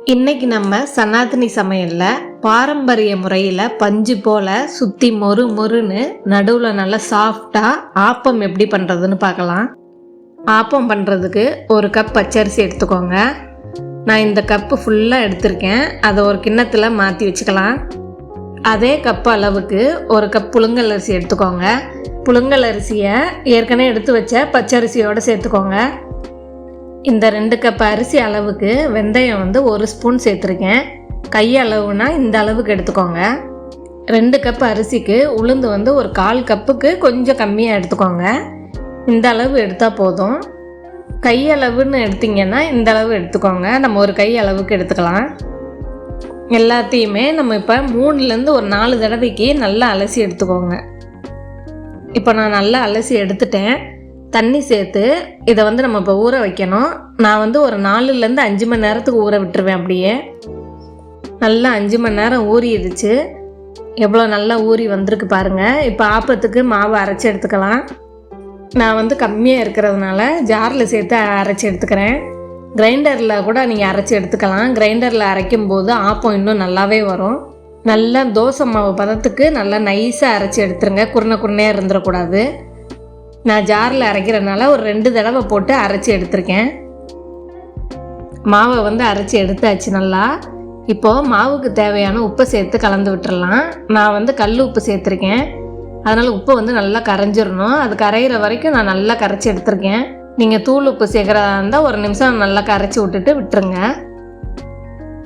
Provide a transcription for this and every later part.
இன்னைக்கு நம்ம சனாதனி சமையல்ல பாரம்பரிய முறையில் பஞ்சு போல சுற்றி மொறு மொறுன்னு நடுவில் நல்லா சாஃப்டாக ஆப்பம் எப்படி பண்ணுறதுன்னு பார்க்கலாம். ஆப்பம் பண்ணுறதுக்கு ஒரு கப் பச்சரிசி எடுத்துக்கோங்க. நான் இந்த கப்பு ஃபுல்லாக எடுத்திருக்கேன். அதை ஒரு கிண்ணத்தில் மாற்றி வச்சுக்கலாம். அதே கப் அளவுக்கு ஒரு கப் புழுங்கல் அரிசி எடுத்துக்கோங்க. புழுங்கல் அரிசியை ஏற்கனவே எடுத்து வச்ச பச்சரிசியோடு சேர்த்துக்கோங்க. இந்த 2 கப் அரிசி அளவுக்கு வெந்தயம் 1 ஸ்பூன் சேர்த்துருக்கேன். கை அளவுனா இந்த அளவுக்கு எடுத்துக்கோங்க. 2 கப் அரிசிக்கு உளுந்து ஒரு 1/4 கப்புக்கு கொஞ்சம் கம்மியாக எடுத்துக்கோங்க. இந்த அளவு எடுத்தால் போதும். கை அளவுன்னு எடுத்திங்கன்னா இந்த அளவு எடுத்துக்கோங்க. நம்ம ஒரு கை அளவுக்கு எடுத்துக்கலாம். எல்லாத்தையுமே நம்ம இப்போ 3லேருந்து ஒரு 4 தடவைக்கு நல்லா அலசி எடுத்துக்கோங்க. இப்போ நான் நல்லா அலசி எடுத்துட்டேன். தண்ணி சேர்த்து இதை நம்ம இப்போ ஊற வைக்கணும். நான் ஒரு 4லேருந்து 5 மணி நேரத்துக்கு ஊற விட்டுருவேன். அப்படியே நல்லா 5 மணி நேரம் ஊறிடுச்சு. எவ்வளோ நல்லா ஊறி வந்திருக்கு பாருங்கள். இப்போ ஆப்பத்துக்கு மாவு அரைச்சி எடுத்துக்கலாம். நான் கம்மியாக இருக்கிறதுனால ஜாரில் சேர்த்து அரைச்சி எடுத்துக்கிறேன். கிரைண்டரில் கூட நீங்கள் அரைச்சி எடுத்துக்கலாம். கிரைண்டரில் அரைக்கும் போது ஆப்பம் இன்னும் நல்லாவே வரும். நல்லா தோசை மாவு பதத்துக்கு நல்லா நைஸாக அரைச்சி எடுத்துருங்க. குருணையாக இருந்துடக்கூடாது. நான் ஜாரில் அரைக்கிறதுனால ஒரு 2 தடவை போட்டு அரைச்சி எடுத்திருக்கேன். மாவை அரைச்சி எடுத்தாச்சு நல்லா. இப்போது மாவுக்கு தேவையான உப்பை சேர்த்து கலந்து விட்டுறலாம். நான் கல் உப்பு சேர்த்துருக்கேன். அதனால் உப்பு நல்லா கரைஞ்சிடணும். அது கரைகிற வரைக்கும் நான் நல்லா கரைச்சி எடுத்திருக்கேன். நீங்கள் தூள் உப்பு சேர்க்குறதா இருந்தால் 1 நிமிஷம் நல்லா கரைச்சி விட்டுருங்க.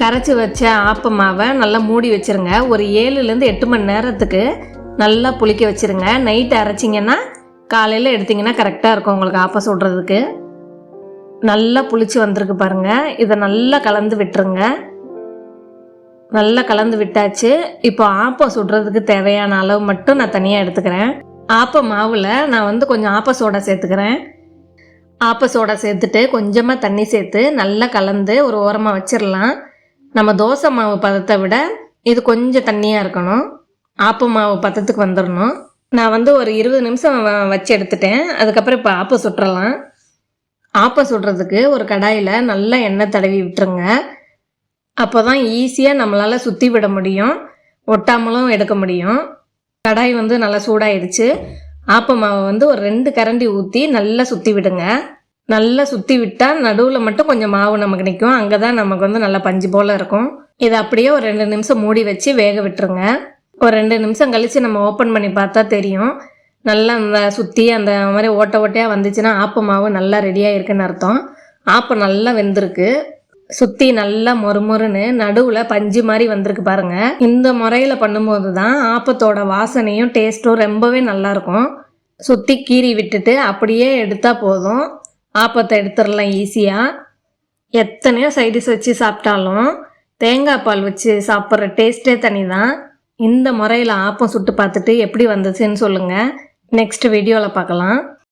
கரைச்சி வச்ச ஆப்ப மாவை நல்லா மூடி வச்சுருங்க. ஒரு 7லேருந்து 8 மணி நேரத்துக்கு நல்லா புளிக்க வச்சுருங்க. நைட்டு அரைச்சிங்கன்னா காலையில் எடுத்திங்கன்னா கரெக்டாக இருக்கும் உங்களுக்கு ஆப்பம் சுடுறதுக்கு. நல்லா புளிச்சு வந்திருக்கு பாருங்கள். இதை நல்லா கலந்து விட்டுருங்க. நல்லா கலந்து விட்டாச்சு. இப்போ ஆப்பம் சுடுறதுக்கு தேவையான அளவு மட்டும் நான் தனியாக எடுத்துக்கிறேன். ஆப்ப மாவில் நான் கொஞ்சம் ஆப்ப சோடா சேர்த்துக்கிறேன். ஆப்ப சோடா சேர்த்துட்டு கொஞ்சமாக தண்ணி சேர்த்து நல்லா கலந்து ஒரு ஓரமாக வச்சிடலாம். நம்ம தோசை மாவு பதத்தை விட இது கொஞ்சம் தண்ணியாக இருக்கணும். ஆப்ப மாவு பதத்துக்கு வந்துடணும். நான் ஒரு 20 நிமிஷம் வச்சு எடுத்துட்டேன். அதுக்கப்புறம் இப்போ ஆப்பம் சுட்டுறலாம். ஆப்பம் சுடுறதுக்கு ஒரு கடாயில் நல்லா எண்ணெய் தடவி விட்டுருங்க. அப்போ தான் ஈஸியாக நம்மளால் சுற்றி விட முடியும், ஒட்டாமலும் எடுக்க முடியும். கடாய் நல்லா சூடாயிடுச்சு. ஆப்ப மாவை ஒரு 2 கரண்டி ஊற்றி நல்லா சுற்றி விடுங்க. நல்லா சுற்றி விட்டால் நடுவில் மட்டும் கொஞ்சம் மாவு நமக்கு நிற்கும். அங்கே தான் நமக்கு நல்லா பஞ்சு போல் இருக்கும். இதை அப்படியே ஒரு 2 நிமிஷம் மூடி வச்சு வேக விட்டுருங்க. ஒரு 2 நிமிஷம் கழித்து நம்ம ஓப்பன் பண்ணி பார்த்தா தெரியும். நல்லா அந்த சுற்றி அந்த மாதிரி ஓட்டையாக வந்துச்சுன்னா ஆப்ப மாவு நல்லா ரெடியாக இருக்குன்னு அர்த்தம். ஆப்பம் நல்லா வெந்திருக்கு. சுற்றி நல்லா மொறுமொறுன்னு நடுவில் பஞ்சு மாதிரி வந்திருக்கு பாருங்கள். இந்த முறையில் பண்ணும்போது தான் ஆப்பத்தோட வாசனையும் டேஸ்ட்டும் ரொம்பவே நல்லாயிருக்கும். சுற்றி கீறி விட்டுட்டு அப்படியே எடுத்தால் போதும். ஆப்பத்தை எடுத்துடலாம் ஈஸியாக. எத்தனையோ சைடிஷ் வச்சு சாப்பிட்டாலும் தேங்காய் பால் வச்சு சாப்பிட்ற டேஸ்ட்டே தனி தான். இந்த முறையில் ஆப்பம் சுட்டு பார்த்துட்டு எப்படி வந்துச்சுன்னு சொல்லுங்கள். நெக்ஸ்ட் வீடியோவில் பார்க்கலாம்.